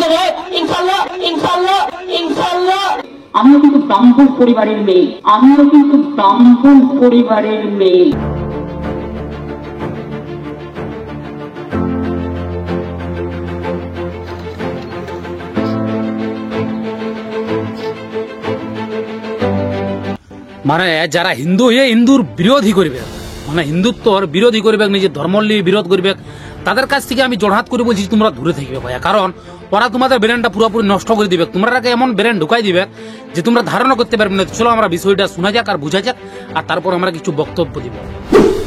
দেবে ইনশাআল্লাহ ইনশাআল্লাহ ইনশাআল্লাহ। আমিও কিন্তু ব্রাহ্মণ পরিবারের মেয়ে, আমিও কিন্তু ব্রাহ্মণ পরিবারের মেয়ে। মানে যারা হিন্দু হয়ে হিন্দুর বিরোধী করবে, মানে হিন্দুত্বর বিরোধী করবে, নিজের ধর্মর বিরোধ করবে, তাদের কাছ থেকে আমি জোড়হাত করে বলছি তোমরা দূরে থাকবে ভাইয়া। কারণ ওরা তোমাদের ব্রেনটা পুরোপুরি নষ্ট করে দিবে, তোমরা এমন ব্রেন ঢুকাই দিবে যে তোমরা ধারণা করতে পারবে না। চলো আমরা বিষয়টা শোনা যাক আর বুঝা যাক, আর তারপর আমরা কিছু বক্তব্য দিব।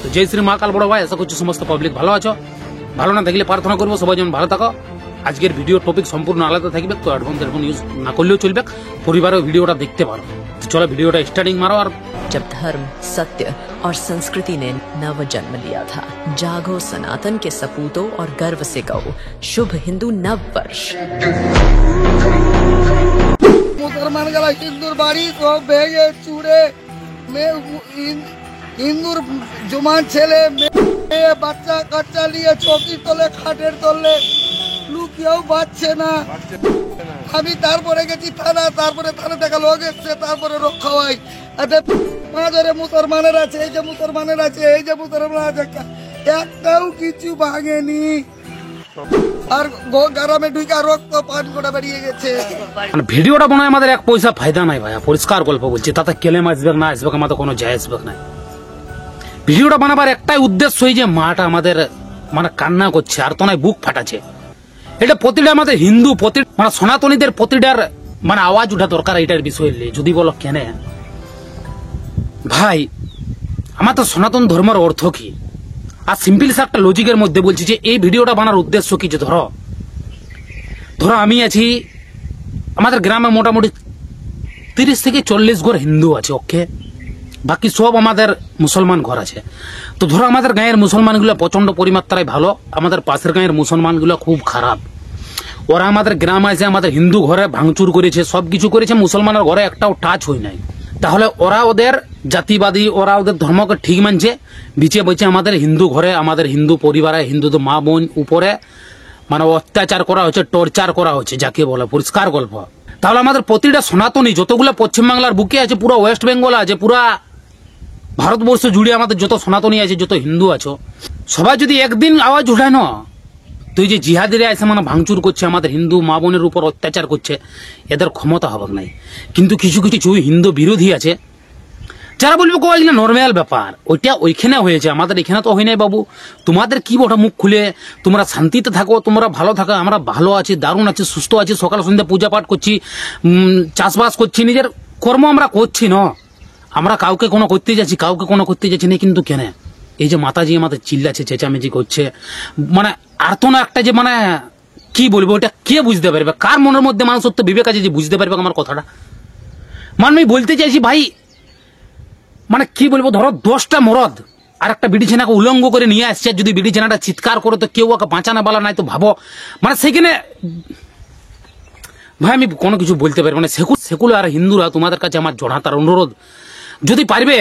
তো জয় শ্রী মা কাল বড় ভাই, আশা করছি সমস্ত পাবলিক ভালো আছো। ভালো না থাকলে প্রার্থনা করবো সবাই যেন ভালো থাকো। আজকের ভিডিও টপিক সম্পূর্ণ আলাদা থাকবে, তো অ্যাডভান্স ইউজ না করলেও চলবে, পরিবারেও ভিডিওটা দেখতে পারো। चलो वीडियोটা स्टार्टिंग मारो। और जब धर्म, सत्य और संस्कृति ने नव जन्म लिया था, जागो सनातन के सपूतों और गर्व से कहो शुभ हिंदू नव वर्ष। मुसलमान गला हिंदुर बाड़ी तो भेगे चूड़े में हिंदुर जुमान छेले में बच्चा कच्चा लिए चौकी तले खाटेर तले लुकिয়েও বাঁচছে না। আমি তারপরে গেছি থানা, তারপরে থানা থেকে লোক এসছে, তারপরে রক্ষা হয়। মাঝরে মুসলমানের আছে, এই যে মুসলমানের আছে, এই যে মুসলমান আছে, একটাও কিছু ভাঙেনি। আর গ্রামে ঢুকা রক্ত পান করে বেরিয়ে গেছে। ভিডিওটা বানায় আমাদের এক পয়সা ফায়দা নাই ভাইয়া, পরিষ্কার গল্প বলছি। তাতে কেলেম আসবে না আসবে আমাদের কোনো যায় আসবে না। ভিডিওটা বানাবার একটাই উদ্দেশ্য, যে মাটা আমাদের মানে কান্না করছে আর তো নয় বুক ফাটাচ্ছে। এটা প্রতিটা আমাদের হিন্দু মানে সনাতনীদের প্রতিটার মানে আওয়াজ উঠা দরকার এটার বিষয়। যদি বলো কেন ভাই, আমার তো সনাতন ধর্মের অর্থ কি, আর সিম্পল একটা লজিকের মধ্যে বলছি যে এই ভিডিওটা বানার উদ্দেশ্য কি, যে ধরো আমি আছি, আমাদের গ্রামে মোটামুটি 30 থেকে 40 ঘর হিন্দু আছে, ওকে, বাকি সব আমাদের মুসলমান ঘর আছে। তো ধরো আমাদের গাঁয়ের মুসলমানগুলো প্রচন্ড পরিমাত্রায় ভালো, আমাদের পাশের গাঁয়ের মুসলমানগুলো খুব খারাপ। ওরা আমাদের গ্রামে এসে আমাদের হিন্দু ঘরে ভাঙচুর করেছে, সবকিছু করেছে, মুসলমানের ঘরে একটাও টাচ হয় নাই। তাহলে ওরা ওদের জাতিবাদী, ওরা ওদের ধর্মকে ঠিক মানছে, বিচে বইছে আমাদের হিন্দু ঘরে, আমাদের হিন্দু পরিবারে, হিন্দু মা বোন উপরে মানে অত্যাচার করা হচ্ছে, টর্চার করা হচ্ছে, যাকে বলে পরিষ্কার গল্প। তাহলে আমাদের প্রতিটা সনাতনী যতগুলো পশ্চিমবাংলার বুকে আছে, পুরো ওয়েস্ট বেঙ্গল আছে, পুরা ভারতবর্ষ জুড়ে আমাদের যত সনাতনী আছে, যত হিন্দু আছো, সবাই যদি একদিন আওয়াজ উঠায় না, তুই যে জিহাদিরা এসে মানে ভাঙচুর করছে, আমাদের হিন্দু মা বোনের উপর অত্যাচার করছে, এদের ক্ষমতা হবে নাই। কিন্তু কিছু কিছু হিন্দু বিরোধী আছে যারা বলবে কো এগুলো নর্মাল ব্যাপার, ওইটা ওইখানে হয়েছে, আমাদের এখানে তো হয় নাই বাবু। তোমাদের কি ওটা মুখ খুলে তোমরা শান্তিতে থাকো, তোমরা ভালো থাকো, আমরা ভালো আছি, দারুণ আছি, সুস্থ আছি, সকাল সন্ধ্যা পূজা পাঠ করছি, চাষবাস করছি, নিজের কর্ম আমরা করছি না। আমরা কাউকে কোনো করতে যাচ্ছি, কাউকে কোনো করতে যাচ্ছি না। কিন্তু কেন এই যে মাতাজি আমাদের চিল্লাচ্ছে, চেঁচামেচি করছে, মানে আর তো না একটা যে মানে কি বলবো, ওটা কে বুঝতে পারবে, কার মনের মধ্যে মানুষের তো বিবেক আছে যে বুঝতে পারবে আমার কথাটা। মানে আমি বলতে চাইছি ভাই, মানে কি বলবো, ধরো 10টা মরদ আর একটা বিড়ি ছেনাকে উলঙ্গ করে নিয়ে আসছে, যদি বিড়ি ছেনাটা চিৎকার করে তো কেউ ওকে বাঁচানো বলা নাই। তো ভাবো মানে সেখানে ভাই আমি কোনো কিছু বলতে পারি মানে সেকুলার আর হিন্দুরা তোমাদের কাছে আমার জড়াতার অনুরোধ, যদি পারবে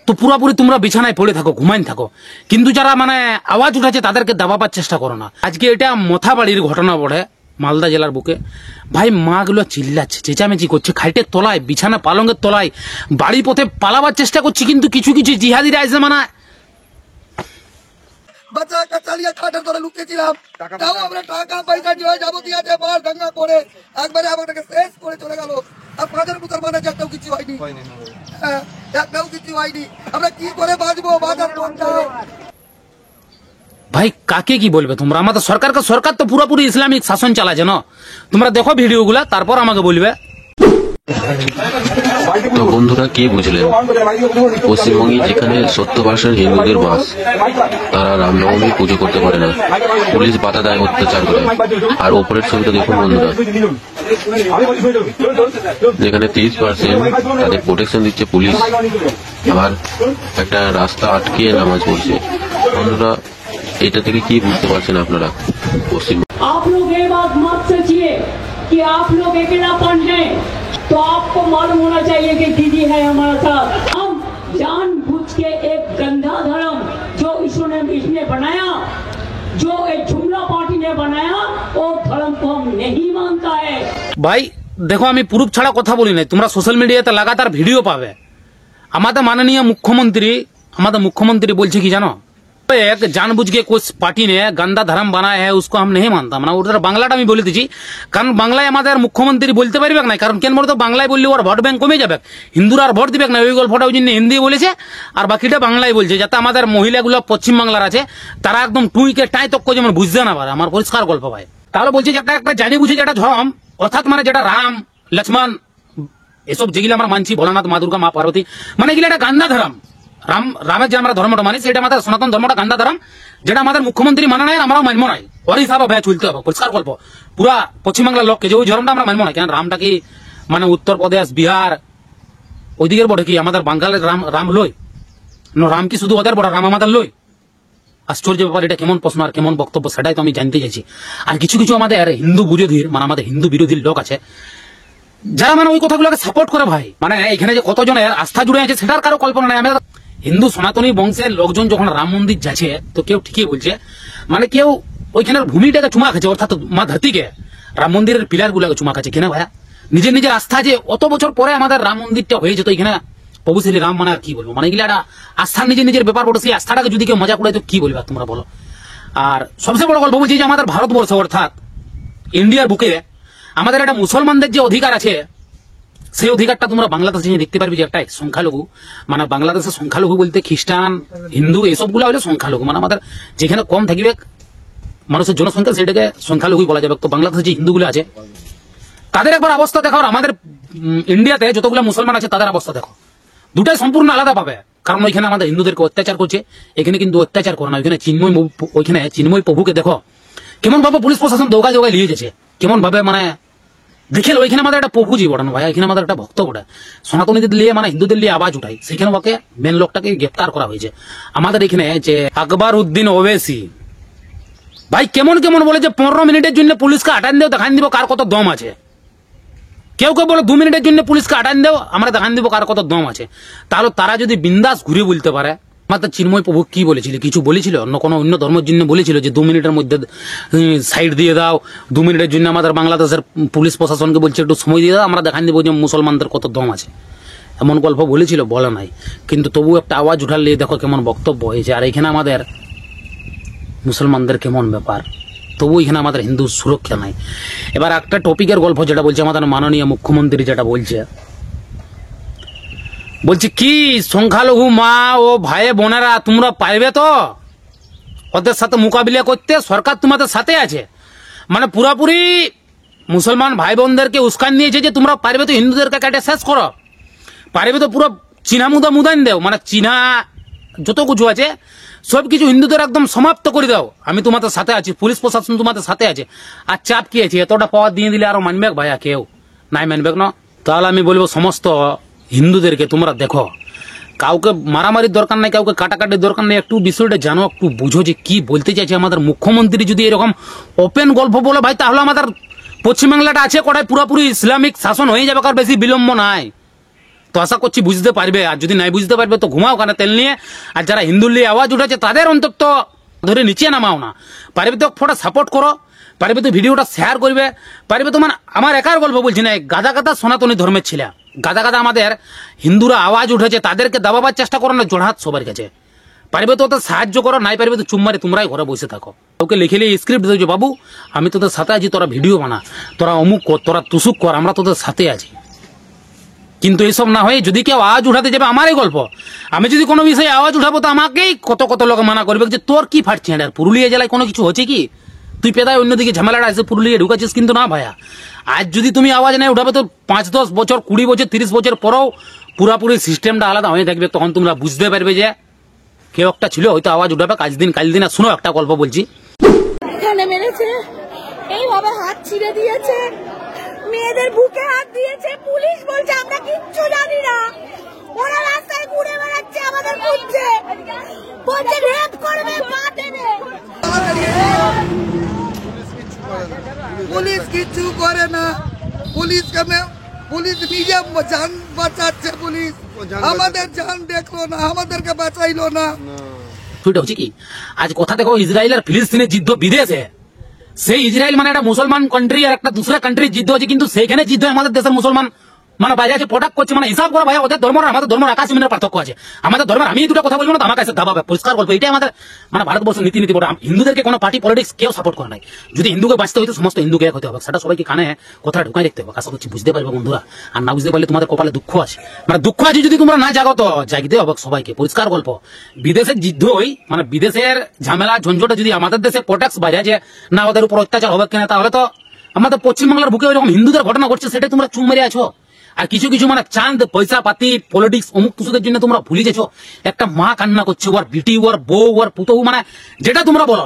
তো পুরোপুরি তোমরা বিছানায় পড়ে থাকো, ঘুমাইন থাকো, কিন্তু যারা মানে আওয়াজ উঠাচ্ছে তাদেরকে দাবাবার চেষ্টা করো না। আজকে এটা মথাবাড়ির ঘটনা বটে, মালদা জেলার বুকে। ভাই মা গুলো চিল্লাচ্ছে, চেঁচামেচি করছে, খাইটের তলায়, বিছানা পালঙ্গের তলায়, বাড়ি পথে পালাবার চেষ্টা করছে, কিন্তু কিছু কিছু জিহাদিরা এসে মানে বাচ্চা কাচ্চা নিয়ে খাটের তলে লুকিয়েছিলাম, তাও আমরা টাকা পয়সা জয় যাবতীয় আছে বার দাঙ্গা করে একবারে আমাদেরকে শেষ করে চলে গেল। আর 5,000 মুসলমানের একটাও কিছু হয়নি, একটাও কিছু হয়নি। আমরা কি করে বাঁচবো, বাজার কোনটাও। ভাই কাকে কি বলবে তোমরা, আমাদের সরকার তো পুরোপুরি ইসলামিক শাসন চালাচ্ছে না। তোমরা দেখো ভিডিওগুলা, তারপর আমাকে বলবে। তো বন্ধুরা কি বুঝলেন, পশ্চিমবঙ্গে যেখানে 70% হিন্দুদের বাস, তারা রামনবমী পুজো করতে পারে না, পুলিশ বাধা দেয়, অত্যাচার করে। আর ওপরের ছবিটা দেখুন বন্ধুরা, যেখানে 30% তাদের প্রোটেকশন দিচ্ছে পুলিশ, আবার একটা রাস্তা আটকে নামাজ পড়ছে। বন্ধুরা এটা থেকে কি বুঝতে পারছেন আপনারা? পশ্চিম आप लोग ये बात मत सोचिए कि आप लोग अकेलापन है, तो आपको मालूम होना चाहिए कि दीदी है हमारा साथ। हम जानबूझ के एक गंदा धर्म जो इसने बनाया, जो एक जुमला पार्टी ने बनाया, वो धर्म को हम नहीं मानता है। ভাই দেখো আমি প্রুফ ছাড়া কথা বলি নাই, তোমরা সোশ্যাল মিডিয়াতে লাগাতার ভিডিও পাবে। আমাদের মাননীয় মুখ্যমন্ত্রী বলছে কি জানো, एक जानबूझ के कुछ पार्टी ने गंदा धर्म बनाया है उसको हम नहीं मानता। মানে ওটার বাংলাটা আমি বলে দিচ্ছি, কারণ বাংলায় আমাদের মুখ্যমন্ত্রী বলতে পারবে না, কারণ কেন বলতো বাংলায় বললে ওর ভোট ব্যাংক কমে যাবে, হিন্দুরা আর ভোট দিবে না। ওই গল্পটা ওই জন্য হিন্দি বলেছে আর বাকিটা বাংলায় বলছে, যাতে আমাদের মহিলাগুলো পশ্চিম বাংলার আছে তারা একদম টুইকে টাই তক্ক যেমন বুঝতে না পারে। আমার পরিষ্কার গল্প ভাই। তাহলে বলছে যে একটা জানি বুঝে যেটা ধর্ম, অর্থাৎ মানে যেটা রাম লক্ষ্মণ এসব যেগুলো আমরা মানছি, ভোলানাথ মা দুর্গা মা পার্বতী, মানে এগুলো একটা গান্দা ধর্ম। রামের যে আমরা ধর্মটা মানি সেটা আমাদের সনাতন ধর্মটা গান্দা ধর্ম, যেটা আমাদের মুখ্যমন্ত্রী মানা নাই, আমরাও মানবো নাই। ওর হিসাবে ভাই চলতে হবে, পরিষ্কার গল্প। পুরা পশ্চিমবাংলার লোককে যে ওই ধর্মটা আমরা মানবো না। কেন রামটা কি মানে উত্তরপ্রদেশ বিহার ওইদিকের বটে কি আমাদের বাঙালির রাম লই? রাম কি শুধু ওদের বড়, রাম আমাদের লই? আশ্চর্য ব্যাপার। এটা কেমন প্রশ্ন আর কেমন বক্তব্য সেটাই তো আমি জানতে চাইছি। আর কিছু কিছু আমাদের হিন্দু বিরোধী মানে আমাদের হিন্দু বিরোধী লোক আছে যারা মানে ওই কথাগুলোকে সাপোর্ট করে ভাই। মানে এখানে যে কতজনের আস্থা জুড়ে আছে সেটার কারো কল্পনা নাই। আমাদের হিন্দু সনাতনী বংশের লোকজন যখন রাম মন্দির যাচ্ছে তো কেউ ঠিকই বলছে, মানে কেউ ওইখানের ভূমিটাকে চুমা খাচ্ছে, অর্থাৎ মা ধরতিকে, রাম মন্দিরের পিলার গুলাকে চুমা খাচ্ছে। কেন ভাইয়া? নিজের নিজের আস্থা যে অত বছর পরে আমাদের রাম মন্দিরটা হয়ে যেত এখানে প্রভু শ্রী রাম, মানে আর কি বলবো, মানে এগুলো একটা আস্থার নিজের নিজের ব্যাপার বটে। সেই আস্থাটাকে যদি কেউ মজা করে তো কি বলবে তোমরা বলো? আর সবচেয়ে বড় গল্প বলছি যে আমাদের ভারতবর্ষ অর্থাৎ ইন্ডিয়ার বুকে আমাদের একটা মুসলমানদের যে অধিকার আছে সেই অধিকারটা তোমরা বাংলাদেশে দেখতে পারবে যে একটা সংখ্যালঘু, মানে বাংলাদেশের সংখ্যালঘু বলতে খ্রিস্টান হিন্দু এসবগুলো হলে সংখ্যালঘু, মানে আমাদের যেখানে কম থাকবে মানুষের জনসংখ্যা সেটাকে সংখ্যালঘুই বলা যাবে। তো বাংলাদেশে যে হিন্দুগুলো আছে তাদের একবার অবস্থা দেখো, আর আমাদের ইন্ডিয়াতে যতগুলো মুসলমান আছে তাদের অবস্থা দেখো, দুটাই সম্পূর্ণ আলাদা পাবে। কারণ ওইখানে আমাদের হিন্দুদেরকে অত্যাচার করছে, এখানে কিন্তু অত্যাচার করে না। ওইখানে চিন্ময় প্রভুকে দেখো কেমন ভাবে পুলিশ প্রশাসন দৌগায় নিয়ে গেছে, কেমন ভাবে মানে দেখে ওইখানে আমাদের একটা প্রভুজি বটানো ভাই, এখানে আমাদের একটা ভক্ত বটে, সনাতনীদের লিয়ে মানে হিন্দুদের লিয়ে আওয়াজ উঠাই, সেখানে ওকে মেন লোকটাকে গ্রেপ্তার করা হয়েছে। আমাদের এখানে যে আকবর উদ্দিন ওবেসি ভাই কেমন কেমন বলে যে 15 মিনিটের জন্য পুলিশকে আটান দেও, দেখান দিব কার কত দম আছে। কেউ কেউ বলে 2 মিনিটের জন্য পুলিশকে আটান দেও, আমরা দেখান দিব কার কত দম আছে। তাহলে তারা যদি বিন্দাস ঘুরে বলতে পারে, মাত্র চিন্ময় প্রভু কি বলেছিল, কিছু বলেছিল অন্য ধর্মের জন্য বলেছিল যে 2 মিনিটের মধ্যে সাইড দিয়ে দাও, 2 মিনিটের জন্য আমাদের বাংলাদেশের পুলিশ প্রশাসনকে বলছে একটু সময় দিয়ে দাও, আমরা দেখান দিব যে মুসলমানদের কত দম আছে। এমন গল্প বলেছিল, বলে নাই, কিন্তু তবু একটা আওয়াজ উঠালে দেখো কেমন বক্তব্য হয়েছে। আর এখানে আমাদের মুসলমানদের কেমন ব্যাপার, তবু এখানে আমাদের হিন্দু সুরক্ষা নাই। এবার একটা টপিকের গল্প যেটা বলছে আমাদের মাননীয় মুখ্যমন্ত্রী, যেটা বলছে কি সংখ্যালঘু মা ও ভাই বোনেরা তোমরা পারবে তো ওদের সাথে মোকাবিলা করতে, সরকার তোমাদের সাথে আছে। মানে পুরাপুরি মুসলমান ভাই বোনদেরকে উস্কান নিয়েছে যে তোমরা পারবে তো হিন্দুদেরকে কেটে শেষ করো, পারবে তো পুরো চীনা মুদান দেও, মানে চীনা যত কিছু আছে সবকিছু হিন্দুদের একদম সমাপ্ত করে দাও, আমি তোমাদের সাথে আছি, পুলিশ প্রশাসন তোমাদের সাথে আছে। আর চাপ কি আছে, এতটা পাওয়ার দিয়ে দিলে আরো মানবে ভাইয়া? কেউ নাই মানবে না। তাহলে আমি বলবো সমস্ত হিন্দুদেরকে তোমরা দেখো, কাউকে মারামারির দরকার নাই, কাউকে কাটাকাটির দরকার নেই, একটু বিষয়টা জানো, একটু বুঝো যে কি বলতে চাইছে আমাদের মুখ্যমন্ত্রী। যদি এরকম ওপেন গল্প বলে ভাই, তাহলে আমাদের পশ্চিমবাংলাটা আছে কটায় পুরোপুরি ইসলামিক শাসন হয়ে যাবে, কার বেশি বিলম্ব নাই। তো আশা করছি বুঝতে পারবে, আর যদি নাই বুঝতে পারবে তো ঘুমাও কানে তেল নিয়ে। আর যারা হিন্দুর নিয়ে আওয়াজ উঠেছে তাদের অন্তত ধরে নিচে নামাও না, পারবে তো ফটো সাপোর্ট করো, পারবে তো ভিডিওটা শেয়ার করবে, পারবে তো মানে আমার একার গল্প বলছি না, গাদা গাদা সনাতনী ধর্মের ছেলে, গাদা গাদা আমাদের হিন্দুরা আওয়াজ উঠেছে তাদেরকে দাবাবার চেষ্টা করো না জোড়হাত সবার কাছে, পারবে তো ওদের সাহায্য করো, নাই পারবে তো চুম্মারি তোমরাই ঘরে বসে থাকো। ওকে লিখে স্ক্রিপ্ট দিয়েছো, বাবু আমি তোদের সাথে আছি, তোরা ভিডিও বানা, তোরা অমুক কর, তোরা তুসুক কর, আমরা তোদের সাথে আছি। কিন্তু এইসব না হয়ে যদি কেউ আওয়াজ উঠাতে যাবে, আমারই গল্প, আমি যদি কোনো বিষয়ে আওয়াজ উঠাবো তো আমাকেই কত লোক মানা করবে যে তোর কি ফাটছে। আর পুরুলিয়া জেলায় কোনো কিছু হচ্ছে কি, তুই পেদায় অন্যদিকে ঝামেলাটা এসে পুরুলিয়া ঢুকাচ্ছিস, কিন্তু না ভাইয়া, আজ যদি তুমি আওয়াজ নাই উঠাবে তো 5-10 বছর 20 বছর 30 বছর পরেও পুরাপুরি সিস্টেমটা আলাদা হয়ে থাকবে। তখন তোমরা বুঝতে পারবে যে কেউ একটা ছিল হয়তো আওয়াজ উঠাবে কাল দিন। আর শুনো একটা গল্প বলছি, এখানে মেরেছে, এইভাবে হাত ছিঁড়ে দিয়েছে, মেয়েদের বুকে হাত দিয়েছে, পুলিশ বলছে আমরা কিচ্ছু জানি না, ওরা রাস্তায় ঘুরে বেড়াচ্ছে, আমাদের খুঁজছে, বলছে রেপ করবে, পা দেবে। পুলিশ কিছু করে না, পুলিশ নিজে জান বাঁচাচ্ছে, পুলিশ আমাদের জান দেখলো না, আমাদেরকে বাঁচাইলো না। হচ্ছে কি আজ কথা দেখো, ইসরায়েল আর ফিলিস্তিনের যুদ্ধ বিদেশে সেই ইসরায়েল মানে একটা মুসলমান কান্ট্রি আর একটা দুসরা কান্ট্রির যুদ্ধ হচ্ছে, কিন্তু সেইখানে যুদ্ধ আমাদের দেশের মুসলমান মানে বাইরে আছে প্রোডাক্ট করছে। মানে হিসাব করা ভাই, ওদের ধর্ম আর আমাদের ধর্মের আকাশ জমিনের পার্থক্য আছে। আমাদের ধর্মের আমি দুটো কথা বলবো না, আমার কাছে দাবাবে পরিষ্কার বলবো, এটাই আমাদের মানে ভারতবর্ষ নীতি নীতি বড়। হিন্দুদেরকে কোনো পার্টি পলিটিক্স কেউ সাপোর্ট করে নাই। যদি হিন্দুকে বাঁচতে হইতো সমস্ত হিন্দুকে এক হতে হবে, সেটা সবাইকে কানে কথা ঢুকাই দেখতে হবে। আশা করছি বুঝতে পারবে বন্ধুরা, আর না বুঝতে পারলে তোমাদের কপালে দুঃখ আছে। মানে দুঃখ আছে যদি তোমরা না জাগো, তো জাগতে হবে সবাইকে। পরিষ্কার গল্প, বিদেশের যুদ্ধই মানে বিদেশের ঝামেলা ঝঞ্ঝটা যদি আমাদের দেশে প্রোটেক্স বাইরে যে না ওদের উপর অত্যাচার হবে কিনা, তাহলে তো আমাদের পশ্চিমবাংলার বুকে ওইরকম হিন্দুদের ঘটনা ঘটছে, সেটাই তোমরা চুম মেরে আছো। আর কিছু কিছু মানে চাঁদ পয়সা পাতি পলিটিক্স অমুক কিছুদের জন্য তোমরা ভুলে গেছো। একটা মা কান্না করছে, ওর বিটি ওর বউ ওর পুতৌ মানে যেটা তোমরা বলো,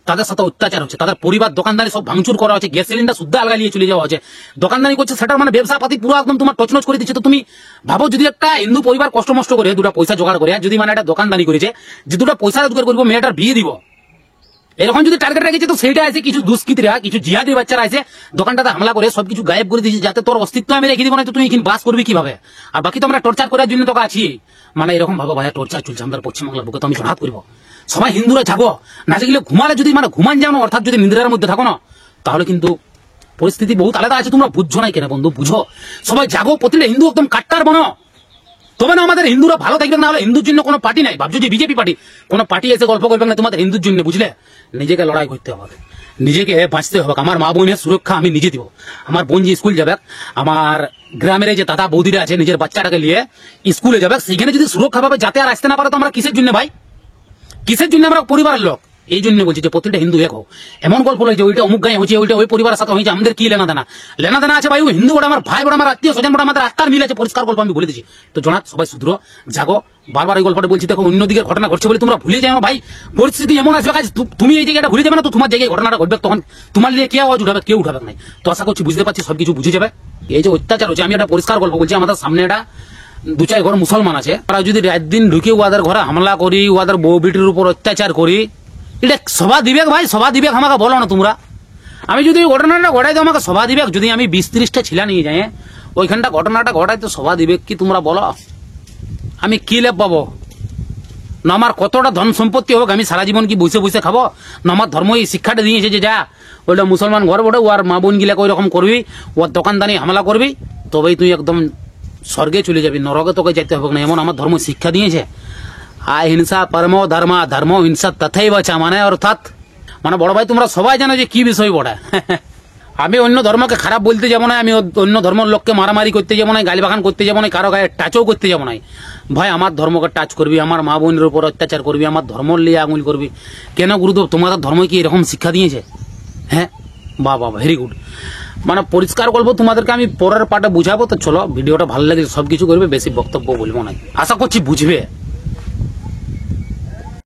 তাদের সাথে অত্যাচার হচ্ছে, তাদের পরিবার দোকানদারি সব ভাঙচুর করা হচ্ছে, গ্যাস সিলিন্ডার শুদ্ধ আলগা নিয়ে চলে যাওয়া হচ্ছে, দোকানদারি করছে, সেটার মানে ব্যবসা পাতি পুরো একদম তোমার টচনচ করে দিচ্ছে। তো তুমি ভাবো যদি একটা হিন্দু পরিবার কষ্ট মষ্ট করে দুটা পয়সা জোগাড় করে, যদি মানে একটা দোকানদারি করেছে যে দুটা পয়সা রোজগার করবো, মেয়েটার বিয়ে দিব, এরকম যদি টার্গেট রেখেছে, তো সেইটা আছে কিছু দুষ্কৃতীরা কিছু জিহাদি বাচ্চারা আছে দোকানটাতে হামলা করে সবকিছু গায়েব করে দিয়েছে, যাতে তোর অস্তিত্ব আমি রেখে দিব না, তো তুই এখানে বাস করবি কিভাবে। আর বাকি তো আমরা টর্চার করার জন্য তোকে আছি। মানে এরকম ভাবো ভাই, টর্চার চলছে আমাদের পশ্চিমবাংলার বুকে, তো আমি জোরহাত করবো সবাই হিন্দুরা জাগো। না জাগলে ঘুমালে যদি মানে ঘুমান যাও না, অর্থাৎ যদি নিন্দ্রার মধ্যে থাকো না, তাহলে কিন্তু পরিস্থিতি বহুত আলাদা আছে। তোমরা বুঝছো না কেন বন্ধু, বুঝো, সবাই জাগো। প্রতিটা হিন্দু একদম কাট্টার বনো, তবে না আমাদের হিন্দুরা ভালো থাকবে। না হলে হিন্দুর জন্য কোনো পার্টি নাই। ভাবছো যে বিজেপি পার্টি কোনো পার্টি এসে গল্প করবে না তোমাদের হিন্দুর জন্য, বুঝলে। নিজেকে লড়াই করতে হবে, নিজেকে বাঁচতে হবে। আমার মা বোনের সুরক্ষা আমি নিজে দিব। আমার বোন যে স্কুল যাবে, আমার গ্রামের যে দাদা বৌদিরা আছে নিজের বাচ্চাটাকে নিয়ে স্কুলে যাবে, সেখানে যদি সুরক্ষা পাবে যাতে আর আসতে না পারে, তো আমরা কিসের জন্য ভাই, কিসের জন্য আমরা পরিবারের লোক। এই জন্য বলছি যে প্রতিটা হিন্দু এক হোক। এমন গল্প হয়েছে ওইটা অমুক গায়ে হচ্ছে, ওইটা ওই পরিবারের সাথে হয়েছে, আমাদের কি লেনা দেনা, লেনা দেনা আছে ভাই। ওই হিন্দু বড় আমার ভাই বড় আমার আত্মীয় স্বজন বড় আমাদের আত্মার মিল আছে। পরিষ্কার গল্প আমি বলে দিচ্ছি। তো জনাত সবাই শুধরো, জাগো। বারবার এই গল্পটা বলছি, দেখো অন্যদিকে ঘটনা ঘটছে বলে তোমরা ভুলে যাও ভাই। পরিস্থিতি এমন আসবে, তুমি এই জায়গাটা ভুলে যাবে না, তো তোমার জায়গায় ঘটনাটা ঘটবে, তখন তোমার নিয়ে কে আওয়াজ উঠাবে, কেউ উঠাবে নাই। তো আশা করছি বুঝতে পারছি, সবকিছু বুঝে যাবে। এই যে অত্যাচার হচ্ছে, আমি একটা পরিষ্কার গল্প বলছি। আমাদের সামনে একটা দু চার ঘর মুসলমান আছে, তারা যদি রাত দিন ঢুকে ওদের ঘরে হামলা করি, ওদের বউ বিটির উপর অত্যাচার করি, এটা সভা দিবে ভাই, সভা দিবে আমাকে বলো না তোমরা। আমি যদি ঘটনাটা ঘটাই তো আমাকে সভা দিবে। যদি আমি 20-30টা ছিলা নিয়ে যাই ওইখানটা ঘটনাটা ঘটাই, তো সভা দিবে কি তোমরা বলো। আমি কি লাভ পাবো না, আমার কতটা ধন সম্পত্তি হোক, আমি সারা জীবন কি বসে বসে খাবো না। আমার ধর্ম এই শিক্ষাটা দিয়েছে যে যা ওইটা মুসলমান ঘর বটে, ওর মা বোন গিলাকে ওই রকম করবি, ওর দোকানদানি হামলা করবি, তবেই তুই একদম স্বর্গে চলে যাবি, নরকে তোকে যেতে হবে না। এমন আমার ধর্ম শিক্ষা দিয়েছে। হিংসা পরমো ধর্মা ধর্ম হিংসা তথাই বাঁচা, মানে অর্থাৎ মানে বড় ভাই তোমরা সবাই জানো যে কি বিষয় বড়া। আমি অন্য ধর্মকে খারাপ বলতে যাবো না, আমি অন্য ধর্মের লোককে মারামারি করতে যাবো না, গালিবাগান করতে যাবো না, কারো গায়ে টাচও করতে যাবো না। ভাই আমার ধর্মকে টাচ করবি, আমার মা বোনের উপর অত্যাচার করবি, আমার ধর্ম নিয়ে আঙুল করবি কেন গুরুদেব? তোমাদের ধর্ম কি এরকম শিক্ষা দিয়েছে? হ্যাঁ, বাহ বাহ, ভেরি গুড। মানে পরিষ্কার গল্প তোমাদেরকে আমি পরের পার্টে বুঝাবো। তো চলো, ভিডিওটা ভালো লাগে সবকিছু করবে, বেশি বক্তব্য বলবো না, আশা করছি বুঝবে।